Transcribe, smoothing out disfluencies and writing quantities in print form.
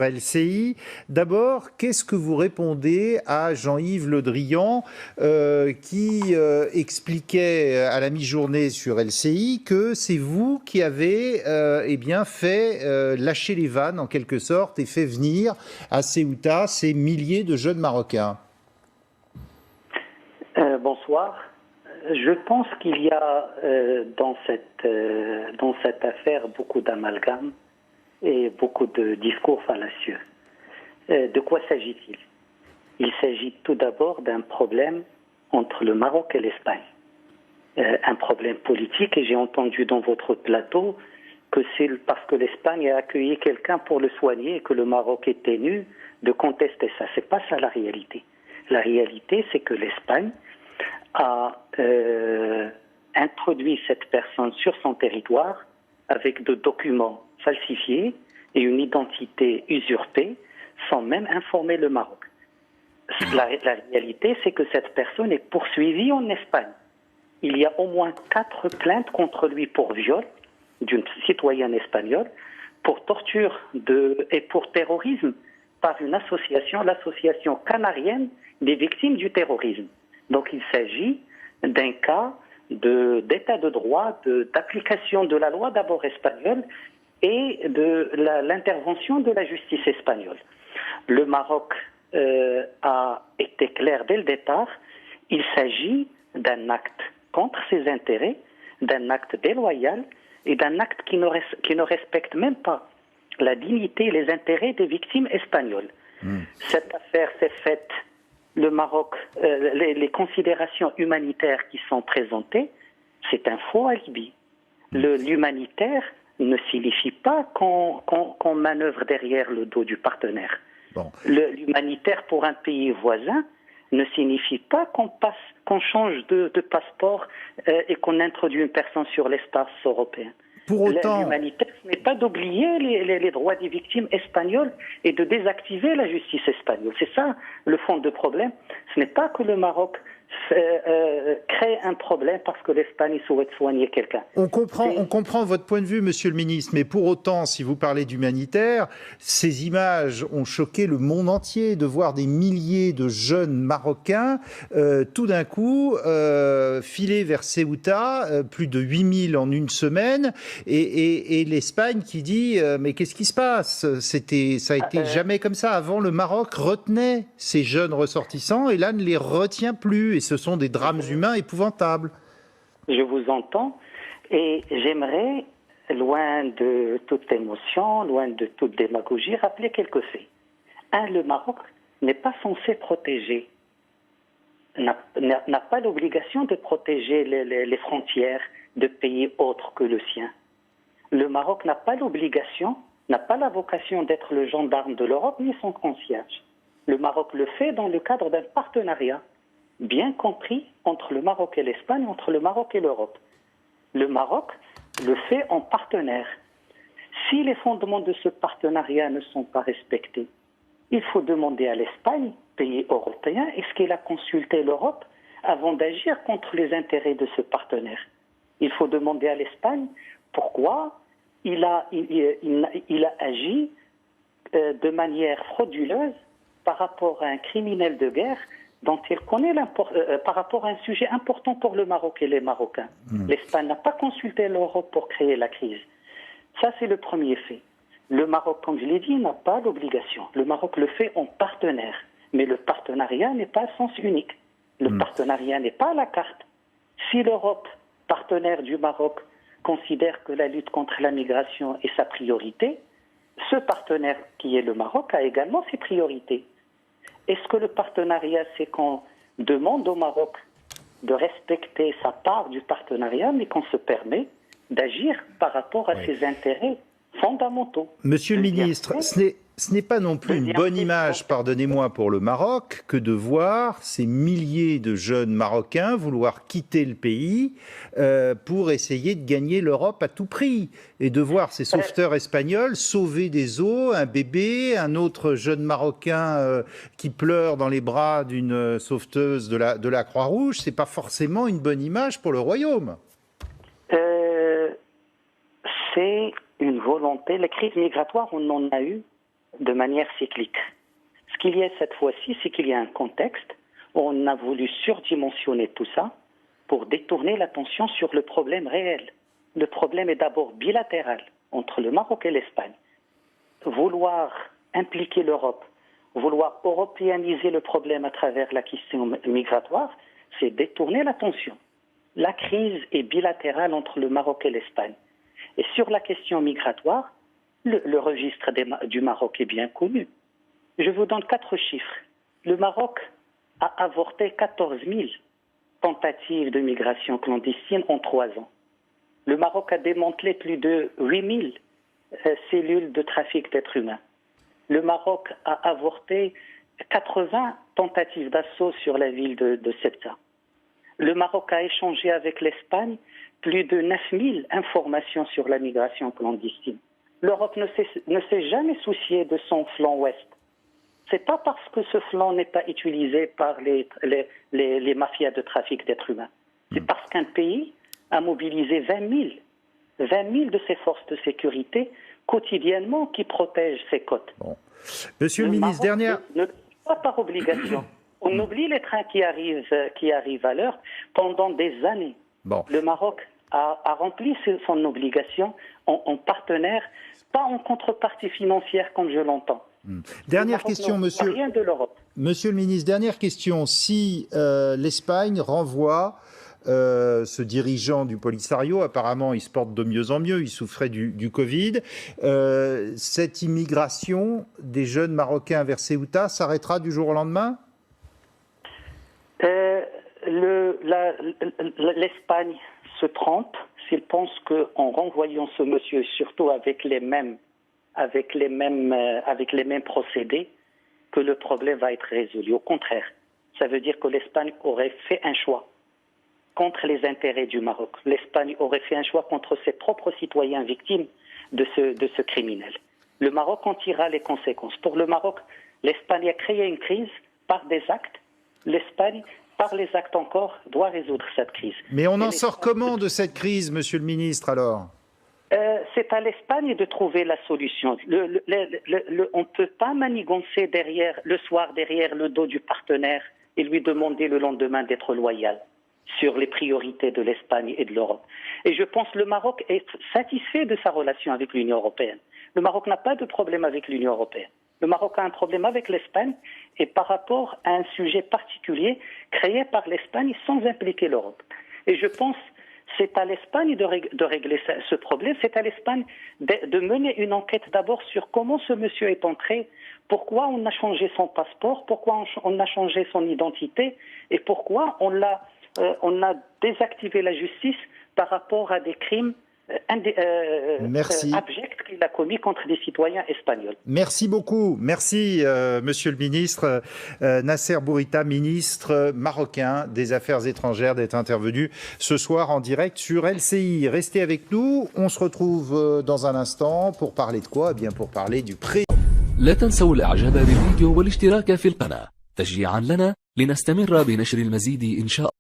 LCI. D'abord, qu'est-ce que vous répondez à Jean-Yves Le Drian qui expliquait à la mi-journée sur LCI que c'est vous qui avez fait lâcher les vannes en quelque sorte et fait venir à Ceuta ces milliers de jeunes Marocains? Bonsoir. Je pense qu'il y a dans cette affaire beaucoup d'amalgames et beaucoup de discours fallacieux. De quoi s'agit-il? Il s'agit tout d'abord d'un problème entre le Maroc et l'Espagne. Un problème politique, et j'ai entendu dans votre plateau que c'est parce que l'Espagne a accueilli quelqu'un pour le soigner et que le Maroc est tenu de contester ça. C'est pas ça la réalité. La réalité, c'est que l'Espagne a introduit cette personne sur son territoire avec des documents falsifiés et une identité usurpée sans même informer le Maroc. La réalité, c'est que cette personne est poursuivie en Espagne. Il y a au moins 4 plaintes contre lui pour viol d'une citoyenne espagnole, pour torture et pour terrorisme par une association, l'association canarienne des victimes du terrorisme. Donc il s'agit d'un cas d'état de droit, d'application de la loi d'abord espagnole et de l'intervention de la justice espagnole. Le Maroc a été clair dès le départ, il s'agit d'un acte contre ses intérêts, d'un acte déloyal et d'un acte qui ne respecte même pas la dignité et les intérêts des victimes espagnoles. Cette affaire s'est faite, le Maroc, les considérations humanitaires qui sont présentées, c'est un faux alibi. L'humanitaire ne signifie pas qu'on manœuvre derrière le dos du partenaire. Bon. L'humanitaire pour un pays voisin ne signifie pas qu'on change de passeport et qu'on introduit une personne sur l'espace européen. Pour autant, l'humanitaire, ce n'est pas d'oublier les droits des victimes espagnoles et de désactiver la justice espagnole. C'est ça le fond du problème. Ce n'est pas que le Maroc crée un problème parce que l'Espagne souhaite soigner quelqu'un. On comprend votre point de vue, monsieur le ministre, mais pour autant, si vous parlez d'humanitaire, ces images ont choqué le monde entier de voir des milliers de jeunes Marocains tout d'un coup filer vers Ceuta, plus de 8000 en une semaine, et l'Espagne qui dit mais qu'est-ce qui se passe? Ça a été jamais comme ça. Avant, le Maroc retenait ces jeunes ressortissants et là ne les retient plus. Et ce sont des drames humains épouvantables. Je vous entends et j'aimerais, loin de toute émotion, loin de toute démagogie, rappeler quelques faits. Le Maroc n'est pas censé protéger, n'a pas l'obligation de protéger les frontières de pays autres que le sien. Le Maroc n'a pas l'obligation, n'a pas la vocation d'être le gendarme de l'Europe ni son concierge. Le Maroc le fait dans le cadre d'un partenariat bien compris entre le Maroc et l'Espagne, entre le Maroc et l'Europe. Le Maroc le fait en partenaire. Si les fondements de ce partenariat ne sont pas respectés, il faut demander à l'Espagne, pays européen, est-ce qu'elle a consulté l'Europe avant d'agir contre les intérêts de ce partenaire? Il faut demander à l'Espagne pourquoi il a agi de manière frauduleuse par rapport à un criminel de guerre dont il connaît par rapport à un sujet important pour le Maroc et les Marocains. L'Espagne n'a pas consulté l'Europe pour créer la crise. Ça, c'est le premier fait. Le Maroc, comme je l'ai dit, n'a pas l'obligation. Le Maroc le fait en partenaire. Mais le partenariat n'est pas à sens unique. Le partenariat n'est pas à la carte. Si l'Europe, partenaire du Maroc, considère que la lutte contre la migration est sa priorité, ce partenaire qui est le Maroc a également ses priorités. Est-ce que le partenariat, c'est qu'on demande au Maroc de respecter sa part du partenariat, mais qu'on se permet d'agir par rapport à ses intérêts fondamentaux? Monsieur le ministre, ce n'est pas non plus une bonne image, pardonnez-moi, pour le Maroc, que de voir ces milliers de jeunes Marocains vouloir quitter le pays pour essayer de gagner l'Europe à tout prix. Et de voir ces sauveteurs espagnols sauver des eaux, un bébé, un autre jeune Marocain qui pleure dans les bras d'une sauveteuse de la Croix-Rouge, c'est pas forcément une bonne image pour le Royaume. C'est une volonté. La crise migratoire, on en a eu de manière cyclique. Ce qu'il y a cette fois-ci, c'est qu'il y a un contexte où on a voulu surdimensionner tout ça pour détourner l'attention sur le problème réel. Le problème est d'abord bilatéral entre le Maroc et l'Espagne. Vouloir impliquer l'Europe, vouloir européaniser le problème à travers la question migratoire, c'est détourner l'attention. La crise est bilatérale entre le Maroc et l'Espagne. Et sur la question migratoire, le registre du Maroc est bien connu. Je vous donne 4 chiffres. Le Maroc a avorté 14 000 tentatives de migration clandestine en 3 ans. Le Maroc a démantelé plus de 8 000 cellules de trafic d'êtres humains. Le Maroc a avorté 80 tentatives d'assaut sur la ville de Ceuta. Le Maroc a échangé avec l'Espagne plus de 9 000 informations sur la migration clandestine. L'Europe ne s'est jamais souciée de son flanc ouest. Ce n'est pas parce que ce flanc n'est pas utilisé par les mafias de trafic d'êtres humains. C'est parce qu'un pays a mobilisé 20 000 de ses forces de sécurité quotidiennement qui protègent ses côtes. Bon. Monsieur le ministre, dernière... Pas par obligation. On oublie les trains qui arrivent à l'heure pendant des années. Bon. Le Maroc a rempli son obligation en partenaire, pas en contrepartie financière comme je l'entends. Dernière question, monsieur. Rien de l'Europe. Monsieur le ministre, dernière question. Si l'Espagne renvoie ce dirigeant du Polisario, apparemment il se porte de mieux en mieux, il souffrait du Covid, cette immigration des jeunes Marocains vers Ceuta s'arrêtera du jour au lendemain ? L'Espagne se trompe s'il pense qu'en renvoyant ce monsieur, surtout avec les mêmes procédés, que le problème va être résolu. Au contraire, ça veut dire que l'Espagne aurait fait un choix contre les intérêts du Maroc. L'Espagne aurait fait un choix contre ses propres citoyens victimes de ce criminel. Le Maroc en tirera les conséquences. Pour le Maroc, l'Espagne a créé une crise par des actes. L'Espagne, par les actes encore, doit résoudre cette crise. Mais on en sort comment de cette crise, monsieur le ministre, alors ? C'est à l'Espagne de trouver la solution. On ne peut pas manigancer le soir derrière le dos du partenaire et lui demander le lendemain d'être loyal sur les priorités de l'Espagne et de l'Europe. Et je pense que le Maroc est satisfait de sa relation avec l'Union européenne. Le Maroc n'a pas de problème avec l'Union européenne. Le Maroc a un problème avec l'Espagne et par rapport à un sujet particulier créé par l'Espagne sans impliquer l'Europe. Et je pense que c'est à l'Espagne de régler ce problème, c'est à l'Espagne de mener une enquête d'abord sur comment ce monsieur est entré, pourquoi on a changé son passeport, pourquoi on a changé son identité et pourquoi on a désactivé la justice par rapport à des crimes abjects qu'il a commis contre des citoyens espagnols. Merci beaucoup. Merci, monsieur le ministre. Nasser Bourita, ministre marocain des Affaires étrangères, d'être intervenu ce soir en direct sur LCI. Restez avec nous. On se retrouve dans un instant pour parler de quoi ? Eh bien, pour parler du prix. لا تنسوا الإعجاب بالفيديو والاشتراك في القناة تشجيعا لنا لنستمر بنشر المزيد إن شاء الله.